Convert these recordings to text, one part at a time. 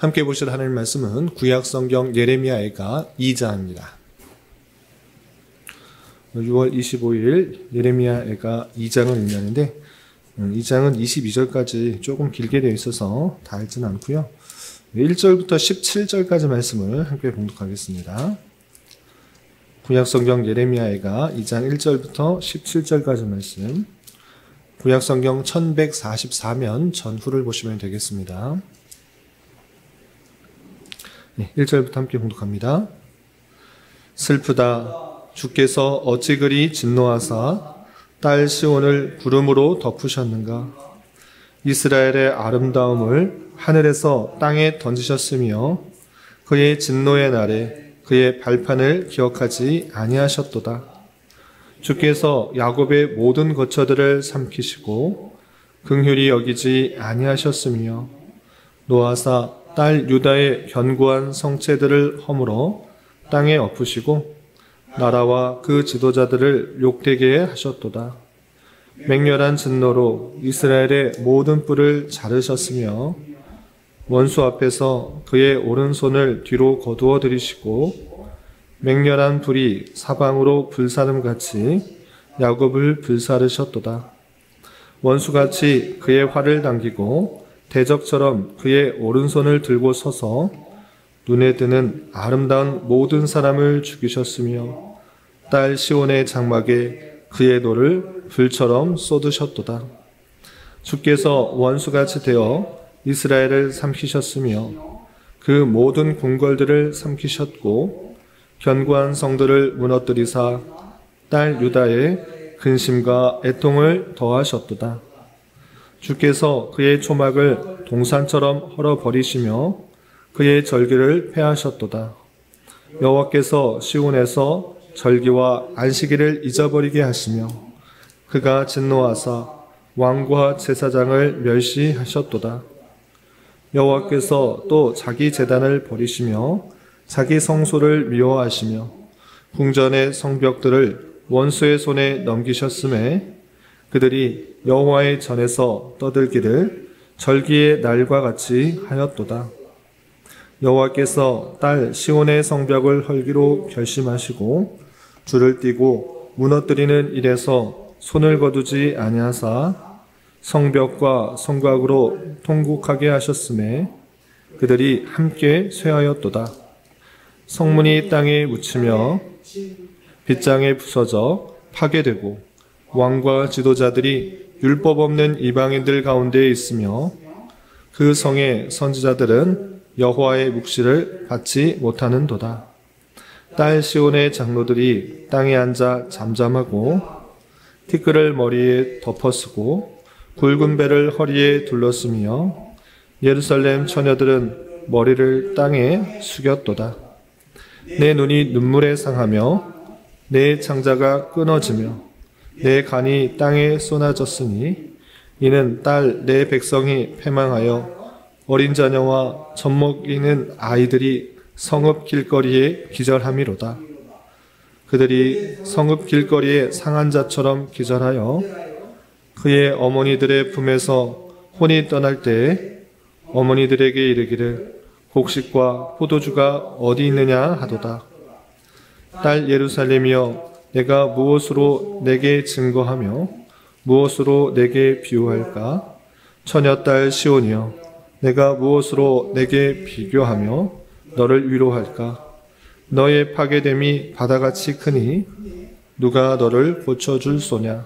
함께 보실 하나님 말씀은 구약성경 예레미야애가 2장입니다. 6월 25일 예레미야애가 2장을 읽는데 2장은 22절까지 조금 길게 되어 있어서 다 읽지는 않고요. 1절부터 17절까지 말씀을 함께 봉독하겠습니다. 구약성경 예레미야애가 2장 1절부터 17절까지 말씀, 구약성경 1144면 전후를 보시면 되겠습니다. 1절부터 함께 봉독합니다. 슬프다. 주께서 어찌 그리 진노하사 딸 시온을 구름으로 덮으셨는가. 이스라엘의 아름다움을 하늘에서 땅에 던지셨으며 그의 진노의 날에 그의 발판을 기억하지 아니하셨도다. 주께서 야곱의 모든 거처들을 삼키시고 긍휼히 여기지 아니하셨으며 노하사 딸 유다의 견고한 성체들을 허물어 땅에 엎으시고 나라와 그 지도자들을 욕되게 하셨도다. 맹렬한 진노로 이스라엘의 모든 뿔을 자르셨으며 원수 앞에서 그의 오른손을 뒤로 거두어 들이시고 맹렬한 불이 사방으로 불사름같이 야곱을 불사르셨도다. 원수같이 그의 활을 당기고 대적처럼 그의 오른손을 들고 서서 눈에 드는 아름다운 모든 사람을 죽이셨으며 딸 시온의 장막에 그의 돌을 불처럼 쏟으셨도다. 주께서 원수같이 되어 이스라엘을 삼키셨으며 그 모든 궁궐들을 삼키셨고 견고한 성들을 무너뜨리사 딸 유다의 근심과 애통을 더하셨도다. 주께서 그의 초막을 동산처럼 헐어버리시며 그의 절기를 폐하셨도다. 여호와께서 시온에서 절기와 안식일을 잊어버리게 하시며 그가 진노하사 왕과 제사장을 멸시하셨도다. 여호와께서 또 자기 제단을 버리시며 자기 성소를 미워하시며 궁전의 성벽들을 원수의 손에 넘기셨음에 그들이 여호와의 전에서 떠들기를 절기의 날과 같이 하였도다. 여호와께서 딸 시온의 성벽을 헐기로 결심하시고 줄을 띠고 무너뜨리는 일에서 손을 거두지 아니하사 성벽과 성곽으로 통곡하게 하셨음에 그들이 함께 쇠하였도다. 성문이 땅에 묻히며 빗장에 부서져 파괴되고 왕과 지도자들이 율법 없는 이방인들 가운데 있으며 그 성의 선지자들은 여호와의 묵시를 받지 못하는도다. 딸 시온의 장로들이 땅에 앉아 잠잠하고 티끌을 머리에 덮어쓰고 굵은 배를 허리에 둘렀으며 예루살렘 처녀들은 머리를 땅에 숙였도다. 내 눈이 눈물에 상하며 내 창자가 끊어지며 내 간이 땅에 쏟아졌으니 이는 딸 내 백성이 패망하여 어린 자녀와 젖먹이는 아이들이 성읍 길거리에 기절함이로다. 그들이 성읍 길거리에 상한 자처럼 기절하여 그의 어머니들의 품에서 혼이 떠날 때에 어머니들에게 이르기를 곡식과 포도주가 어디 있느냐 하도다. 딸 예루살렘이여 내가 무엇으로 내게 증거하며 무엇으로 내게 비유할까? 처녀딸 시온이여 내가 무엇으로 내게 비교하며 너를 위로할까? 너의 파괴됨이 바다같이 크니 누가 너를 고쳐줄 소냐?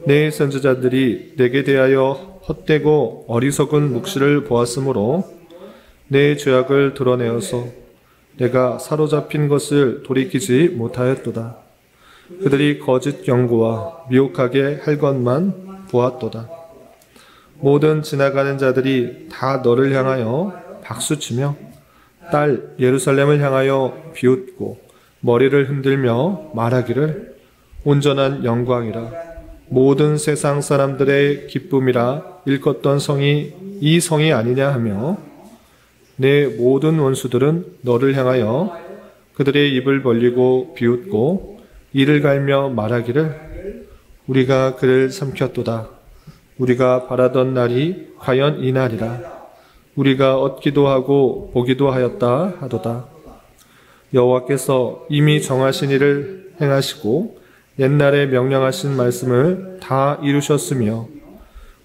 내 선지자들이 내게 대하여 헛되고 어리석은 묵시를 보았으므로 내 죄악을 드러내어서 내가 사로잡힌 것을 돌이키지 못하였도다. 그들이 거짓 경고와 미혹하게 할 것만 보았도다. 모든 지나가는 자들이 다 너를 향하여 박수치며 딸 예루살렘을 향하여 비웃고 머리를 흔들며 말하기를 온전한 영광이라 모든 세상 사람들의 기쁨이라 일컫던 성이 이 성이 아니냐 하며 내 모든 원수들은 너를 향하여 그들의 입을 벌리고 비웃고 이를 갈며 말하기를 우리가 그를 삼켰도다. 우리가 바라던 날이 과연 이 날이라. 우리가 얻기도 하고 보기도 하였다 하도다. 여호와께서 이미 정하신 일을 행하시고 옛날에 명령하신 말씀을 다 이루셨으며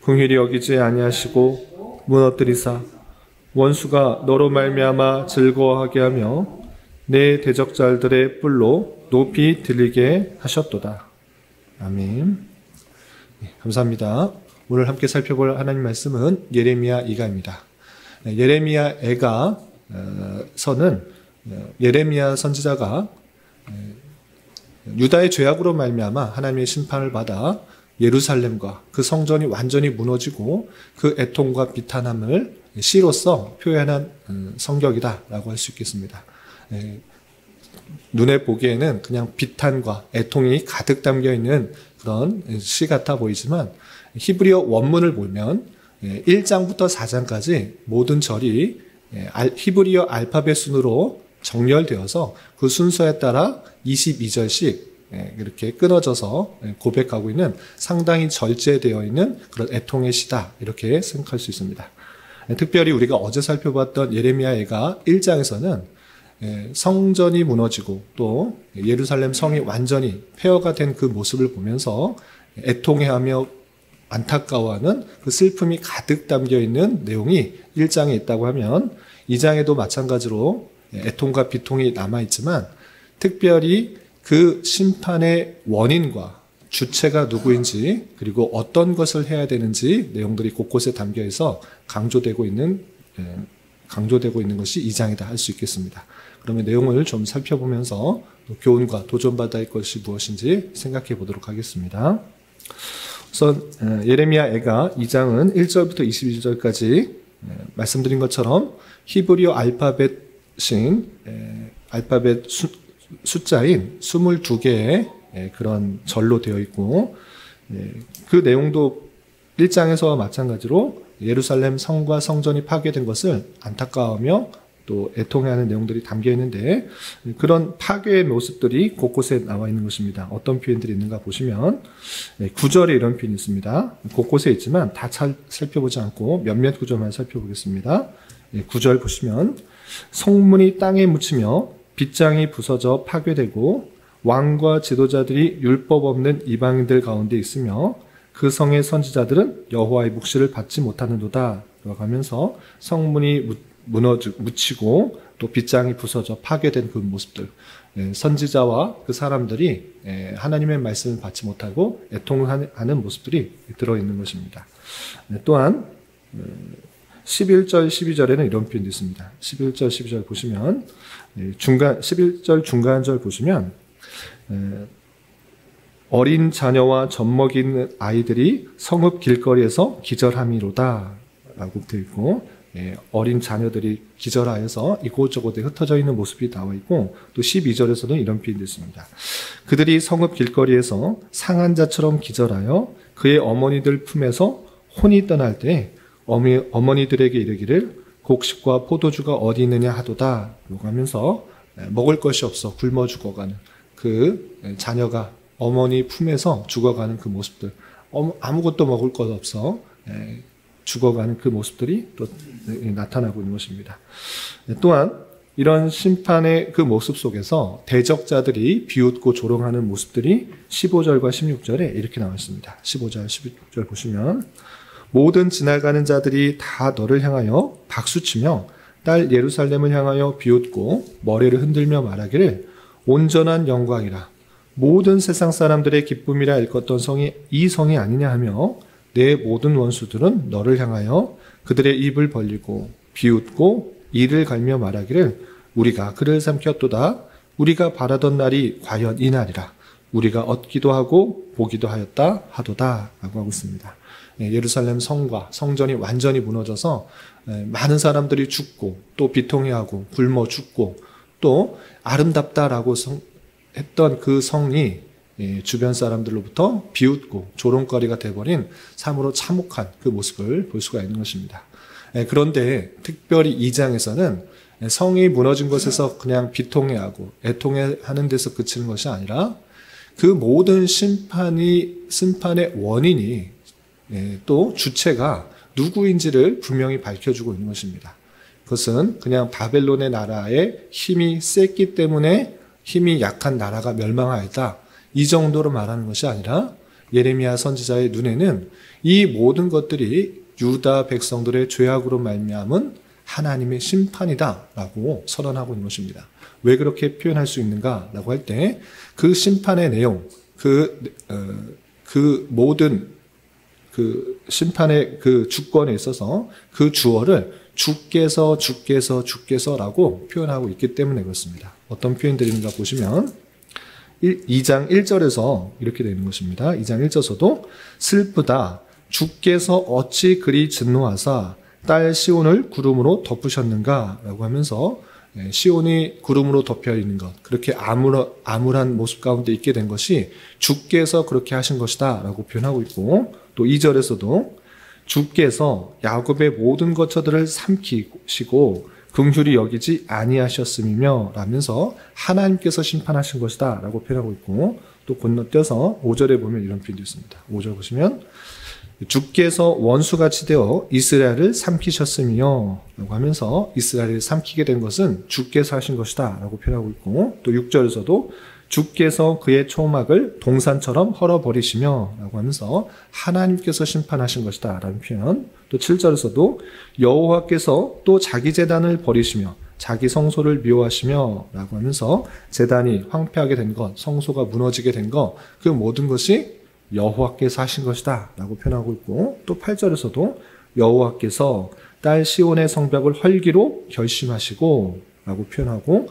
긍휼히 여기지 아니하시고 무너뜨리사 원수가 너로 말미암아 즐거워하게 하며 내 대적자들의 뿔로 높이 들리게 하셨도다. 아멘. 감사합니다. 오늘 함께 살펴볼 하나님 말씀은 예레미야 2가입니다. 예레미야 애가 서는 예레미야 선지자가 유다의 죄악으로 말미암아 하나님의 심판을 받아 예루살렘과 그 성전이 완전히 무너지고 그 애통과 비탄함을 시로서 표현한 성격이다라고 할 수 있겠습니다. 눈에 보기에는 그냥 비탄과 애통이 가득 담겨 있는 그런 시 같아 보이지만 히브리어 원문을 보면 1장부터 4장까지 모든 절이 히브리어 알파벳 순으로 정렬되어서 그 순서에 따라 22절씩 이렇게 끊어져서 고백하고 있는 상당히 절제되어 있는 그런 애통의 시다, 이렇게 생각할 수 있습니다. 특별히 우리가 어제 살펴봤던 예레미야애가 1장에서는 성전이 무너지고 또 예루살렘 성이 완전히 폐허가 된 그 모습을 보면서 애통해하며 안타까워하는 그 슬픔이 가득 담겨 있는 내용이 1장에 있다고 하면 2장에도 마찬가지로 애통과 비통이 남아있지만 특별히 그 심판의 원인과 주체가 누구인지 그리고 어떤 것을 해야 되는지 내용들이 곳곳에 담겨 있어 강조되고 있는 것이 2장이다 할 수 있겠습니다. 그러면 내용을 좀 살펴보면서 교훈과 도전받아야 할 것이 무엇인지 생각해 보도록 하겠습니다. 우선 예레미야 애가 2장은 1절부터 22절까지 말씀드린 것처럼 히브리어 알파벳인 알파벳 숫자인 22개의 그런 절로 되어 있고 그 내용도 1장에서와 마찬가지로 예루살렘 성과 성전이 파괴된 것을 안타까워하며 또 애통해하는 내용들이 담겨 있는데 그런 파괴의 모습들이 곳곳에 나와 있는 것입니다. 어떤 표현들이 있는가 보시면 9절에 이런 표현이 있습니다. 곳곳에 있지만 다 살펴보지 않고 몇몇 구절만 살펴보겠습니다. 9절 보시면 성문이 땅에 묻히며 빗장이 부서져 파괴되고 왕과 지도자들이 율법 없는 이방인들 가운데 있으며 그 성의 선지자들은 여호와의 묵시를 받지 못하는도다 라고 하면서 성문이 묻히고 또 빗장이 부서져 파괴된 그 모습들, 선지자와 그 사람들이 하나님의 말씀을 받지 못하고 애통하는 모습들이 들어있는 것입니다. 또한 11절 12절에는 이런 표현도 있습니다. 11절 12절 보시면 11절 중간절 보시면 어린 자녀와 젖먹이는 아이들이 성읍 길거리에서 기절함이로다 라고 되어 있고 어린 자녀들이 기절하여서 이곳저곳에 흩어져 있는 모습이 나와 있고 또 12절에서는 이런 표현이 있습니다. 그들이 성읍 길거리에서 상한 자처럼 기절하여 그의 어머니들 품에서 혼이 떠날 때 어머니들에게 이르기를 곡식과 포도주가 어디 있느냐 하도다 라고 하면서 먹을 것이 없어 굶어 죽어가는 그 자녀가 어머니 품에서 죽어가는 그 모습들, 아무것도 먹을 것 없어 죽어가는 그 모습들이 또 나타나고 있는 것입니다. 또한 이런 심판의 그 모습 속에서 대적자들이 비웃고 조롱하는 모습들이 15절과 16절에 이렇게 나와 있습니다. 15절, 16절 보시면 모든 지나가는 자들이 다 너를 향하여 박수치며 딸 예루살렘을 향하여 비웃고 머리를 흔들며 말하기를 온전한 영광이라 모든 세상 사람들의 기쁨이라 일컫던 성이 이 성이 아니냐 하며 내 모든 원수들은 너를 향하여 그들의 입을 벌리고 비웃고 이를 갈며 말하기를 우리가 그를 삼켰도다. 우리가 바라던 날이 과연 이 날이라. 우리가 얻기도 하고 보기도 하였다 하도다 라고 하고 있습니다. 예루살렘 성과 성전이 완전히 무너져서 많은 사람들이 죽고 또 비통해하고 굶어 죽고 또 아름답다라고 했던 그 성이 주변 사람들로부터 비웃고 조롱거리가 돼버린 참으로 참혹한 그 모습을 볼 수가 있는 것입니다. 그런데 특별히 2장에서는 성이 무너진 것에서 그냥 비통해하고 애통해하는 데서 그치는 것이 아니라 그 모든 심판의 원인이 또 주체가 누구인지를 분명히 밝혀주고 있는 것입니다. 그것은 그냥 바벨론의 나라의 힘이 셌기 때문에 힘이 약한 나라가 멸망하였다, 이 정도로 말하는 것이 아니라 예레미야 선지자의 눈에는 이 모든 것들이 유다 백성들의 죄악으로 말미암은 하나님의 심판이다라고 선언하고 있는 것입니다. 왜 그렇게 표현할 수 있는가라고 할 때 그 심판의 내용, 그 모든 그 심판의 그 주권에 있어서 그 주어를 주께서라고 표현하고 있기 때문에 그렇습니다. 어떤 표현들인가 보시면 2장 1절에서 이렇게 되는 것입니다. 2장 1절에서도 슬프다, 주께서 어찌 그리 진노하사 딸 시온을 구름으로 덮으셨는가 라고 하면서 시온이 구름으로 덮여 있는 것, 그렇게 암울한 모습 가운데 있게 된 것이 주께서 그렇게 하신 것이다 라고 표현하고 있고, 또 2절에서도 주께서 야곱의 모든 거처들을 삼키시고 긍휼히 여기지 아니하셨음이며 라면서 하나님께서 심판하신 것이다 라고 표현하고 있고, 또 건너뛰어서 5절에 보면 이런 표현이 있습니다. 5절 보시면 주께서 원수같이 되어 이스라엘을 삼키셨으며 라고 하면서 이스라엘을 삼키게 된 것은 주께서 하신 것이다 라고 표현하고 있고, 또 6절에서도 주께서 그의 초막을 동산처럼 헐어버리시며 라고 하면서 하나님께서 심판하신 것이다 라는 표현, 또 7절에서도 여호와께서 또 자기 제단을 버리시며 자기 성소를 미워하시며 라고 하면서 제단이 황폐하게 된 것, 성소가 무너지게 된 것, 그 모든 것이 여호와께서 하신 것이다 라고 표현하고 있고, 또 8절에서도 여호와께서 딸 시온의 성벽을 헐기로 결심하시고 라고 표현하고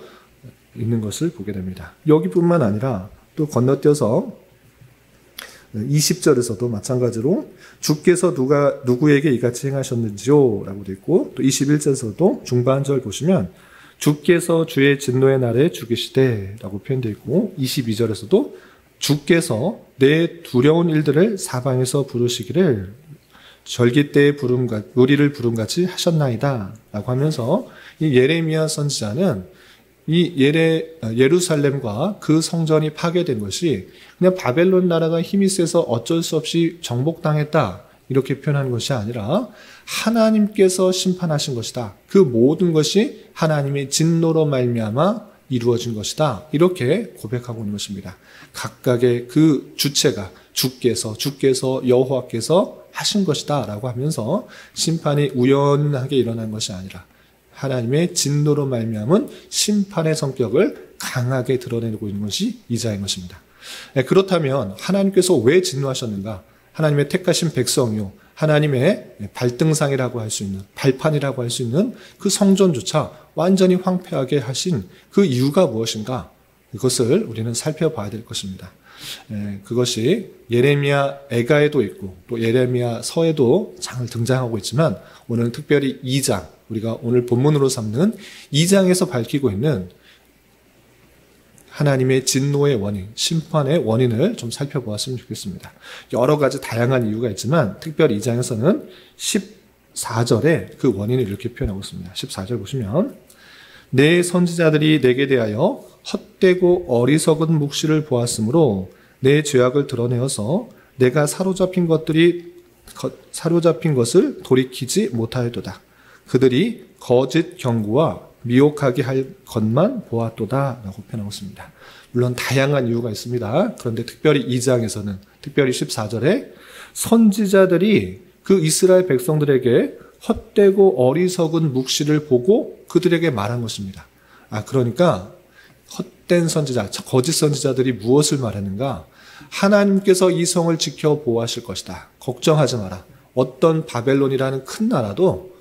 있는 것을 보게 됩니다. 여기뿐만 아니라 또 건너뛰어서 20절에서도 마찬가지로 주께서 누구에게 이같이 행하셨는지요 라고 되어 있고, 또 21절에서도 중반절 보시면 주께서 주의 진노의 날에 죽이시되 라고 표현되어 있고, 22절에서도 주께서 내 두려운 일들을 사방에서 부르시기를 절기 때의 우리를 부름같이 하셨나이다 라고 하면서 이 예레미야 선지자는 이 예루살렘과 그 성전이 파괴된 것이 그냥 바벨론 나라가 힘이 세서 어쩔 수 없이 정복당했다 이렇게 표현하는 것이 아니라 하나님께서 심판하신 것이다. 그 모든 것이 하나님의 진노로 말미암아 이루어진 것이다. 이렇게 고백하고 있는 것입니다. 각각의 그 주체가 주께서 여호와께서 하신 것이다 라고 하면서 심판이 우연하게 일어난 것이 아니라 하나님의 진노로 말미암은 심판의 성격을 강하게 드러내고 있는 것이 이자인 것입니다. 그렇다면 하나님께서 왜 진노하셨는가? 하나님의 택하신 백성이요, 하나님의 발등상이라고 할 수 있는, 발판이라고 할 수 있는 그 성전조차 완전히 황폐하게 하신 그 이유가 무엇인가? 이것을 우리는 살펴봐야 될 것입니다. 그것이 예레미야 애가에도 있고 또 예레미야 서에도 잘 등장하고 있지만, 오늘은 특별히 2장, 우리가 오늘 본문으로 삼는 2장에서 밝히고 있는 하나님의 진노의 원인, 심판의 원인을 좀 살펴보았으면 좋겠습니다. 여러 가지 다양한 이유가 있지만 특별히 2장에서는 14절에 그 원인을 이렇게 표현하고 있습니다. 14절 보시면 내 선지자들이 내게 대하여 헛되고 어리석은 묵시를 보았으므로 내 죄악을 드러내어서 내가 사로잡힌 것을 돌이키지 못하였도다. 그들이 거짓 경고와 미혹하게 할 것만 보았도다 라고 표현하고 있습니다. 물론 다양한 이유가 있습니다. 그런데 특별히 2장에서는, 특별히 14절에 선지자들이 그 이스라엘 백성들에게 헛되고 어리석은 묵시를 보고 그들에게 말한 것입니다. 그러니까 헛된 선지자, 거짓 선지자들이 무엇을 말했는가? 하나님께서 이 성을 지켜 보호하실 것이다. 걱정하지 마라. 어떤 바벨론이라는 큰 나라도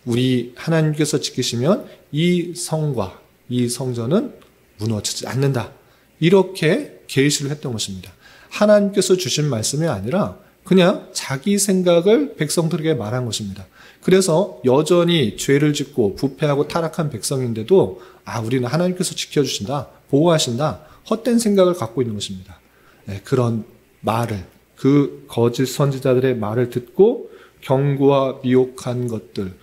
우리 하나님께서 지키시면 이 성과 이 성전은 무너지지 않는다. 이렇게 계시를 했던 것입니다. 하나님께서 주신 말씀이 아니라 그냥 자기 생각을 백성들에게 말한 것입니다. 그래서 여전히 죄를 짓고 부패하고 타락한 백성인데도 우리는 하나님께서 지켜주신다, 보호하신다, 헛된 생각을 갖고 있는 것입니다. 그런 말을, 그 거짓 선지자들의 말을 듣고 경고와 미혹한 것들,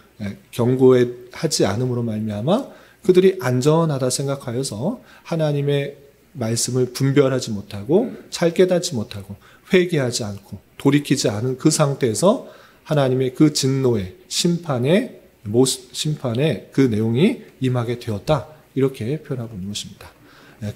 경고하지 않음으로 말미암아 그들이 안전하다 생각하여서 하나님의 말씀을 분별하지 못하고 잘 깨닫지 못하고 회개하지 않고 돌이키지 않은 그 상태에서 하나님의 그 진노의 심판의 그 내용이 임하게 되었다. 이렇게 표현하고 있는 것입니다.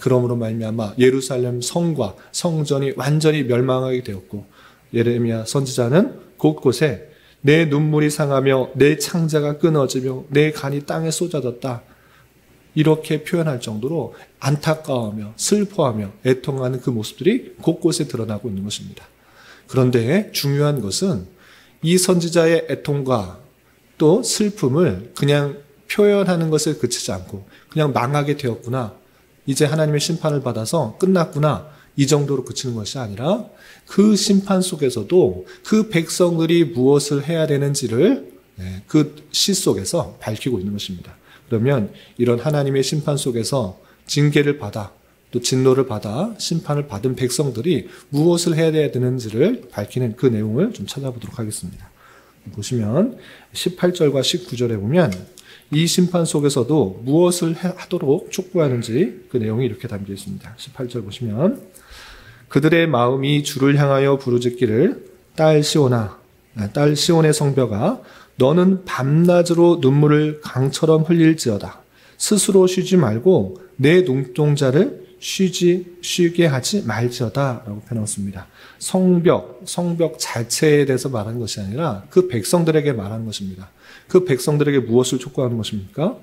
그러므로 말미암아 예루살렘 성과 성전이 완전히 멸망하게 되었고 예레미야 선지자는 곳곳에 내 눈물이 상하며 내 창자가 끊어지며 내 간이 땅에 쏟아졌다. 이렇게 표현할 정도로 안타까워하며 슬퍼하며 애통하는 그 모습들이 곳곳에 드러나고 있는 것입니다. 그런데 중요한 것은 이 선지자의 애통과 또 슬픔을 그냥 표현하는 것에 그치지 않고 그냥 망하게 되었구나. 이제 하나님의 심판을 받아서 끝났구나. 이 정도로 그치는 것이 아니라 그 심판 속에서도 그 백성들이 무엇을 해야 되는지를 그 시 속에서 밝히고 있는 것입니다. 그러면 이런 하나님의 심판 속에서 징계를 받아 또 진노를 받아 심판을 받은 백성들이 무엇을 해야 되는지를 밝히는 그 내용을 좀 찾아보도록 하겠습니다. 보시면 18절과 19절에 보면 이 심판 속에서도 무엇을 하도록 촉구하는지 그 내용이 이렇게 담겨 있습니다. 18절 보시면 그들의 마음이 주를 향하여 부르짖기를 딸 시온의 성벽아 너는 밤낮으로 눈물을 강처럼 흘릴지어다. 스스로 쉬지 말고 내 눈동자를 쉬게 하지 말지어다 라고 표현했습니다. 성벽 자체에 대해서 말하는 것이 아니라 그 백성들에게 말하는 것입니다. 그 백성들에게 무엇을 촉구하는 것입니까?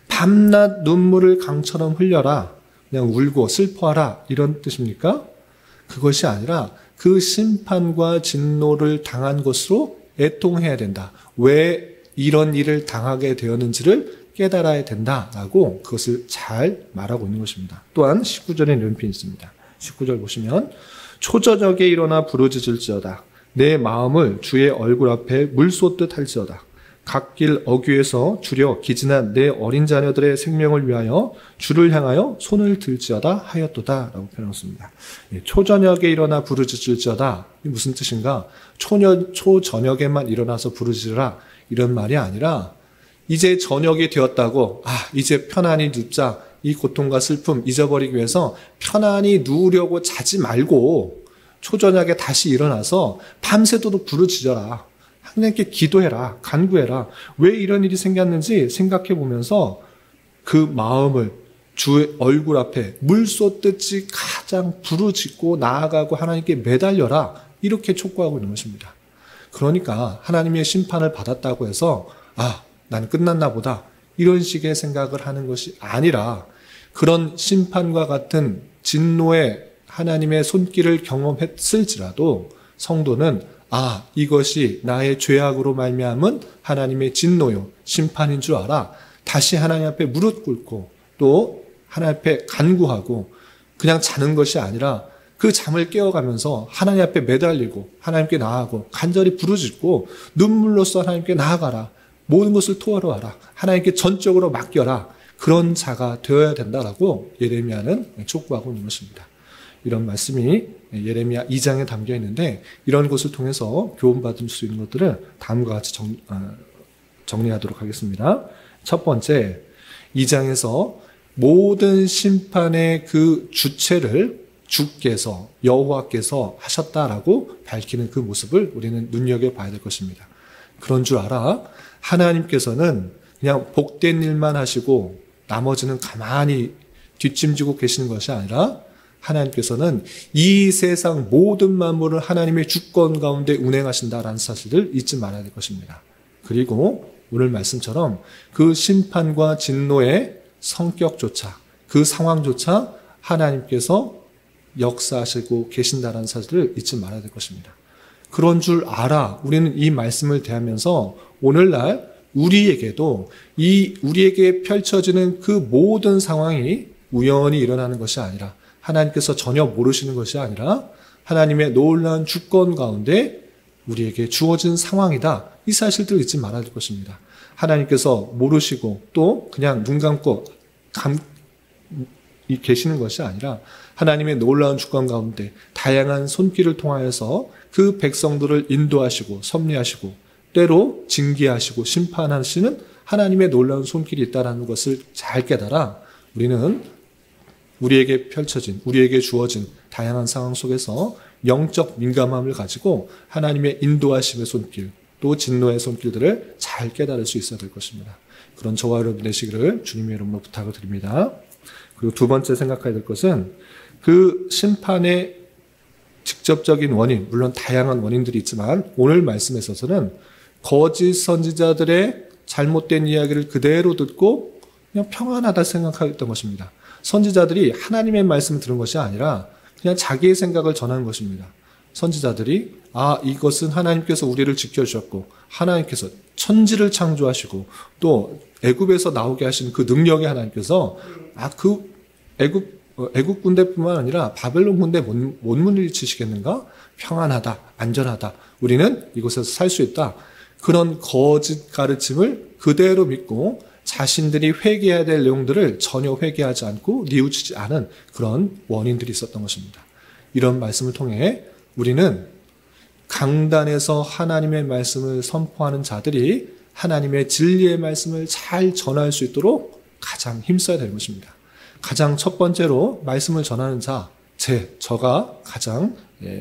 밤낮 눈물을 강처럼 흘려라. 그냥 울고 슬퍼하라. 이런 뜻입니까? 그것이 아니라 그 심판과 진노를 당한 것으로 애통해야 된다. 왜 이런 일을 당하게 되었는지를 깨달아야 된다라고 그것을 잘 말하고 있는 것입니다. 또한 19절에 이런 표현이 있습니다. 19절 보시면 초저녁에 일어나 부르짖을지어다. 내 마음을 주의 얼굴 앞에 물 쏟듯 할지어다. 갓길 어귀에서 주려 기진한 내 어린 자녀들의 생명을 위하여 주를 향하여 손을 들지어다 하였도다 라고 표현했습니다. 초저녁에 일어나 부르짖을지어다. 이 무슨 뜻인가? 초저녁에만 일어나서 부르짖으라 이런 말이 아니라 이제 저녁이 되었다고 이제 편안히 눕자. 이 고통과 슬픔 잊어버리기 위해서 편안히 누우려고 자지 말고 초저녁에 다시 일어나서 밤새도록 부르짖어라. 하나님께 기도해라. 간구해라. 왜 이런 일이 생겼는지 생각해 보면서 그 마음을 주의 얼굴 앞에 물 쏟듯이 가장 부르짖고 나아가고 하나님께 매달려라. 이렇게 촉구하고 있는 것입니다. 그러니까 하나님의 심판을 받았다고 해서 난 끝났나 보다. 이런 식의 생각을 하는 것이 아니라 그런 심판과 같은 진노의 하나님의 손길을 경험했을지라도 성도는 이것이 나의 죄악으로 말미암은 하나님의 진노요 심판인 줄 알아. 다시 하나님 앞에 무릎 꿇고 또 하나님 앞에 간구하고 그냥 자는 것이 아니라 그 잠을 깨어가면서 하나님 앞에 매달리고 하나님께 나아가고 간절히 부르짖고 눈물로써 하나님께 나아가라. 모든 것을 토하러 하나님께 전적으로 맡겨라. 그런 자가 되어야 된다라고 예레미야는 촉구하고 있는 것입니다. 이런 말씀이 예레미야 2장에 담겨 있는데 이런 것을 통해서 교훈받을 수 있는 것들을 다음과 같이 정리하도록 하겠습니다. 첫 번째, 2장에서 모든 심판의 그 주체를 주께서 여호와께서 하셨다라고 밝히는 그 모습을 우리는 눈여겨봐야 될 것입니다. 그런 줄 알아. 하나님께서는 그냥 복된 일만 하시고 나머지는 가만히 뒷짐지고 계시는 것이 아니라 하나님께서는 이 세상 모든 만물을 하나님의 주권 가운데 운행하신다라는 사실을 잊지 말아야 될 것입니다. 그리고 오늘 말씀처럼 그 심판과 진노의 성격조차 그 상황조차 하나님께서 역사하시고 계신다라는 사실을 잊지 말아야 될 것입니다. 그런 줄 알아. 우리는 이 말씀을 대하면서 오늘날 우리에게도 우리에게 펼쳐지는 그 모든 상황이 우연히 일어나는 것이 아니라 하나님께서 전혀 모르시는 것이 아니라 하나님의 놀라운 주권 가운데 우리에게 주어진 상황이다. 이 사실들을 잊지 말아야 될 것입니다. 하나님께서 모르시고 또 그냥 눈 감고 계시는 것이 아니라 하나님의 놀라운 주권 가운데 다양한 손길을 통하여서 그 백성들을 인도하시고 섭리하시고 때로 징계하시고 심판하시는 하나님의 놀라운 손길이 있다는 것을 잘 깨달아 우리는 우리에게 펼쳐진, 우리에게 주어진 다양한 상황 속에서 영적 민감함을 가지고 하나님의 인도하심의 손길, 또 진노의 손길들을 잘 깨달을 수 있어야 될 것입니다. 그런 저와 여러분 되시기를 주님의 이름으로 부탁을 드립니다. 그리고 두 번째 생각해야 될 것은 그 심판의 직접적인 원인, 물론 다양한 원인들이 있지만 오늘 말씀에 있어서는 거짓 선지자들의 잘못된 이야기를 그대로 듣고 그냥 평안하다 생각했던 것입니다. 선지자들이 하나님의 말씀을 들은 것이 아니라 그냥 자기의 생각을 전하는 것입니다. 선지자들이 이것은 하나님께서 우리를 지켜주셨고 하나님께서 천지를 창조하시고 또 애굽에서 나오게 하신 그 능력의 하나님께서 그 애굽 군대뿐만 아니라 바벨론 군대 못 물리치시겠는가? 평안하다, 안전하다. 우리는 이곳에서 살 수 있다. 그런 거짓 가르침을 그대로 믿고 자신들이 회개해야 될 내용들을 전혀 회개하지 않고 뉘우치지 않은 그런 원인들이 있었던 것입니다. 이런 말씀을 통해 우리는 강단에서 하나님의 말씀을 선포하는 자들이 하나님의 진리의 말씀을 잘 전할 수 있도록 가장 힘써야 되는 것입니다. 가장 첫 번째로 말씀을 전하는 저가 가장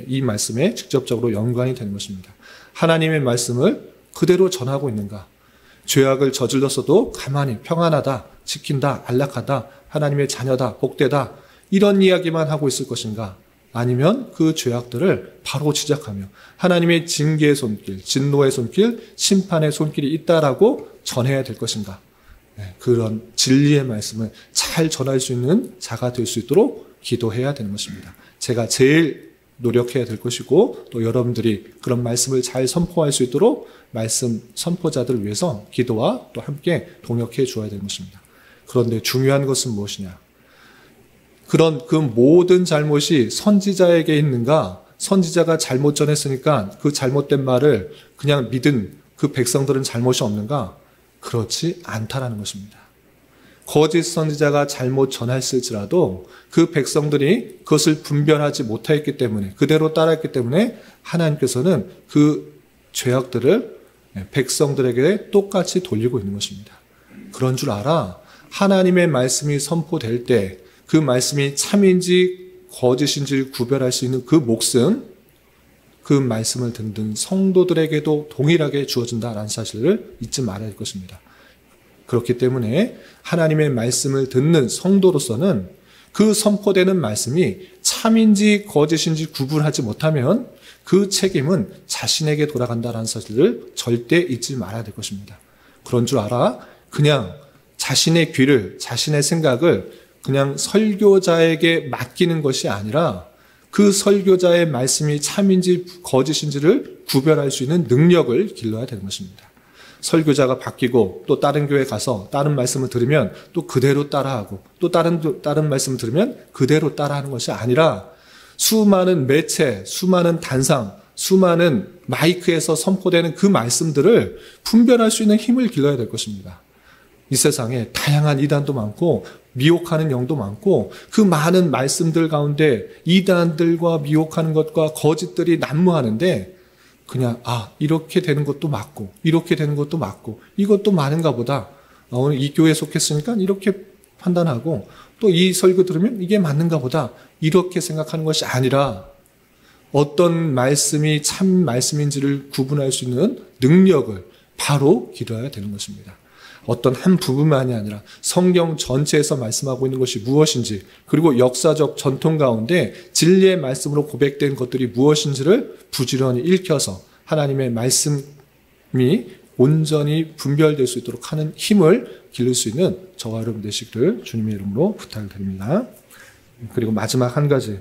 이 말씀에 직접적으로 연관이 되는 것입니다. 하나님의 말씀을 그대로 전하고 있는가? 죄악을 저질렀어도 가만히 평안하다, 지킨다, 안락하다, 하나님의 자녀다, 복되다 이런 이야기만 하고 있을 것인가? 아니면 그 죄악들을 바로 지적하며 하나님의 징계의 손길, 진노의 손길, 심판의 손길이 있다라고 전해야 될 것인가? 그런 진리의 말씀을 잘 전할 수 있는 자가 될 수 있도록 기도해야 되는 것입니다. 제가 제일 노력해야 될 것이고 또 여러분들이 그런 말씀을 잘 선포할 수 있도록 말씀 선포자들을 위해서 기도와 또 함께 동역해 주어야 되는 것입니다. 그런데 중요한 것은 무엇이냐? 그런 그 모든 잘못이 선지자에게 있는가? 선지자가 잘못 전했으니까 그 잘못된 말을 그냥 믿은 그 백성들은 잘못이 없는가? 그렇지 않다라는 것입니다. 거짓 선지자가 잘못 전했을지라도 그 백성들이 그것을 분별하지 못했기 때문에 그대로 따라했기 때문에 하나님께서는 그 죄악들을 백성들에게 똑같이 돌리고 있는 것입니다. 그런 줄 알아. 하나님의 말씀이 선포될 때 그 말씀이 참인지 거짓인지를 구별할 수 있는 그 몫은 그 말씀을 듣는 성도들에게도 동일하게 주어진다라는 사실을 잊지 말아야 할 것입니다. 그렇기 때문에 하나님의 말씀을 듣는 성도로서는 그 선포되는 말씀이 참인지 거짓인지 구분하지 못하면 그 책임은 자신에게 돌아간다는 사실을 절대 잊지 말아야 될 것입니다. 그런 줄 알아? 그냥 자신의 귀를, 자신의 생각을 그냥 설교자에게 맡기는 것이 아니라 그 설교자의 말씀이 참인지 거짓인지를 구별할 수 있는 능력을 길러야 되는 것입니다. 설교자가 바뀌고 또 다른 교회 가서 다른 말씀을 들으면 또 그대로 따라하고 또 다른 말씀을 들으면 그대로 따라하는 것이 아니라 수많은 매체, 수많은 단상, 수많은 마이크에서 선포되는 그 말씀들을 분별할 수 있는 힘을 길러야 될 것입니다. 이 세상에 다양한 이단도 많고 미혹하는 영도 많고 그 많은 말씀들 가운데 이단들과 미혹하는 것과 거짓들이 난무하는데 그냥 이렇게 되는 것도 맞고 이렇게 되는 것도 맞고 이것도 많은가 보다. 오늘 이 교회에 속했으니까 이렇게 판단하고 또 이 설교 들으면 이게 맞는가 보다. 이렇게 생각하는 것이 아니라 어떤 말씀이 참 말씀인지를 구분할 수 있는 능력을 바로 기도해야 되는 것입니다. 어떤 한 부분만이 아니라 성경 전체에서 말씀하고 있는 것이 무엇인지 그리고 역사적 전통 가운데 진리의 말씀으로 고백된 것들이 무엇인지를 부지런히 읽혀서 하나님의 말씀이 온전히 분별될 수 있도록 하는 힘을 기를 수 있는 저와 여러분 되시기를 주님의 이름으로 부탁드립니다. 그리고 마지막 한 가지,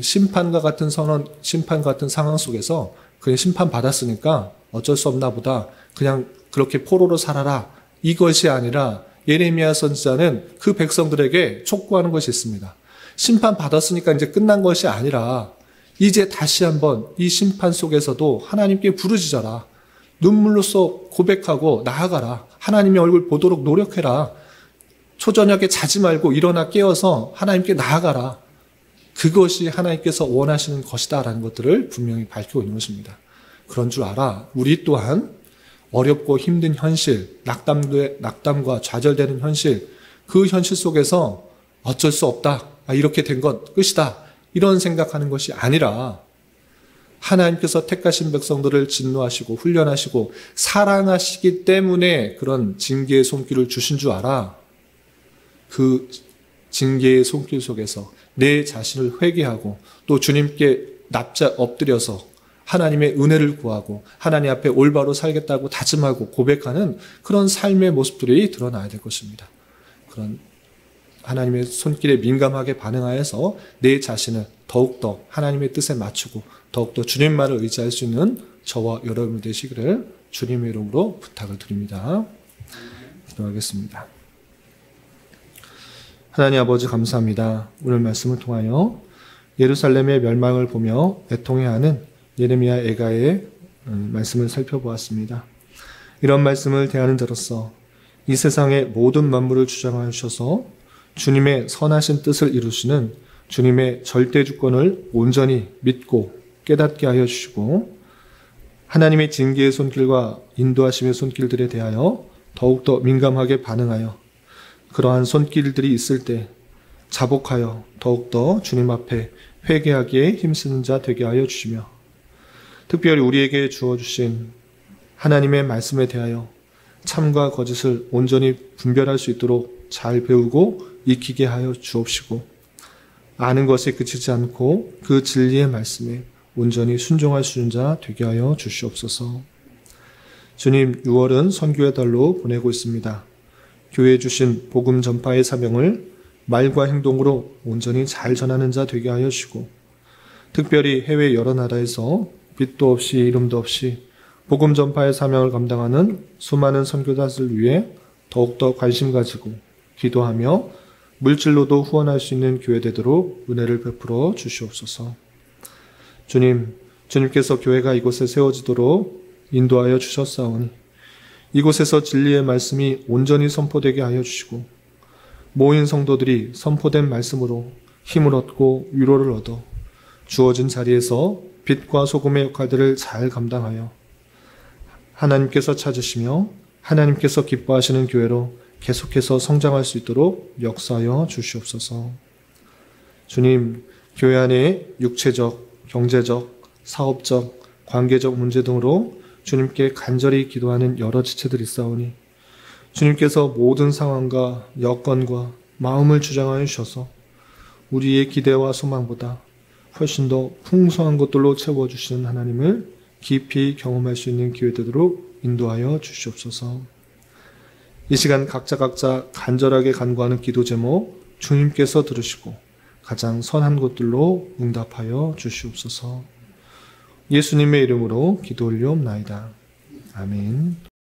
심판과 같은 선언, 심판과 같은 상황 속에서 그냥 심판 받았으니까 어쩔 수 없나 보다 그냥 그렇게 포로로 살아라. 이것이 아니라 예레미야 선지자는 그 백성들에게 촉구하는 것이 있습니다. 심판 받았으니까 이제 끝난 것이 아니라 이제 다시 한번 이 심판 속에서도 하나님께 부르짖어라. 눈물로써 고백하고 나아가라. 하나님의 얼굴 보도록 노력해라. 초저녁에 자지 말고 일어나 깨어서 하나님께 나아가라. 그것이 하나님께서 원하시는 것이다라는 것들을 분명히 밝히고 있는 것입니다. 그런 줄 알아. 우리 또한 어렵고 힘든 현실, 낙담과 좌절되는 현실, 그 현실 속에서 어쩔 수 없다. 이렇게 된 것 끝이다. 이런 생각하는 것이 아니라 하나님께서 택하신 백성들을 진노하시고 훈련하시고 사랑하시기 때문에 그런 징계의 손길을 주신 줄 알아. 그 징계의 손길 속에서 내 자신을 회개하고 또 주님께 납작 엎드려서 하나님의 은혜를 구하고 하나님 앞에 올바로 살겠다고 다짐하고 고백하는 그런 삶의 모습들이 드러나야 될 것입니다. 그런 하나님의 손길에 민감하게 반응하여서 내 자신을 더욱더 하나님의 뜻에 맞추고 더욱더 주님만을 의지할 수 있는 저와 여러분이 되시기를 주님의 이름으로 부탁을 드립니다. 기도하겠습니다. 하나님 아버지 감사합니다. 오늘 말씀을 통하여 예루살렘의 멸망을 보며 애통해하는 예레미야 애가의 말씀을 살펴보았습니다. 이런 말씀을 대하는 자로서 이 세상의 모든 만물을 주장하여 주셔서 주님의 선하신 뜻을 이루시는 주님의 절대 주권을 온전히 믿고 깨닫게 하여 주시고 하나님의 징계의 손길과 인도하심의 손길들에 대하여 더욱더 민감하게 반응하여 그러한 손길들이 있을 때 자복하여 더욱더 주님 앞에 회개하기에 힘쓰는 자 되게 하여 주시며 특별히 우리에게 주어주신 하나님의 말씀에 대하여 참과 거짓을 온전히 분별할 수 있도록 잘 배우고 익히게 하여 주옵시고 아는 것에 그치지 않고 그 진리의 말씀에 온전히 순종할 수 있는 자 되게 하여 주시옵소서. 주님, 6월은 선교의 달로 보내고 있습니다. 교회에 주신 복음 전파의 사명을 말과 행동으로 온전히 잘 전하는 자 되게 하여 주시고 특별히 해외 여러 나라에서 빛도 없이 이름도 없이 복음 전파의 사명을 감당하는 수많은 선교사들을 위해 더욱더 관심 가지고 기도하며 물질로도 후원할 수 있는 교회 되도록 은혜를 베풀어 주시옵소서. 주님, 주님께서 교회가 이곳에 세워지도록 인도하여 주셨사오니 이곳에서 진리의 말씀이 온전히 선포되게 하여 주시고 모인 성도들이 선포된 말씀으로 힘을 얻고 위로를 얻어 주어진 자리에서 빛과 소금의 역할들을 잘 감당하여 하나님께서 찾으시며 하나님께서 기뻐하시는 교회로 계속해서 성장할 수 있도록 역사하여 주시옵소서. 주님, 교회 안에 육체적, 경제적, 사업적, 관계적 문제 등으로 주님께 간절히 기도하는 여러 지체들이 있사오니 주님께서 모든 상황과 여건과 마음을 주장하여 주셔서 우리의 기대와 소망보다 훨씬 더 풍성한 것들로 채워주시는 하나님을 깊이 경험할 수 있는 기회 되도록 인도하여 주시옵소서. 이 시간 각자 간절하게 간구하는 기도 제목 주님께서 들으시고 가장 선한 것들로 응답하여 주시옵소서. 예수님의 이름으로 기도 올리옵나이다. 아멘.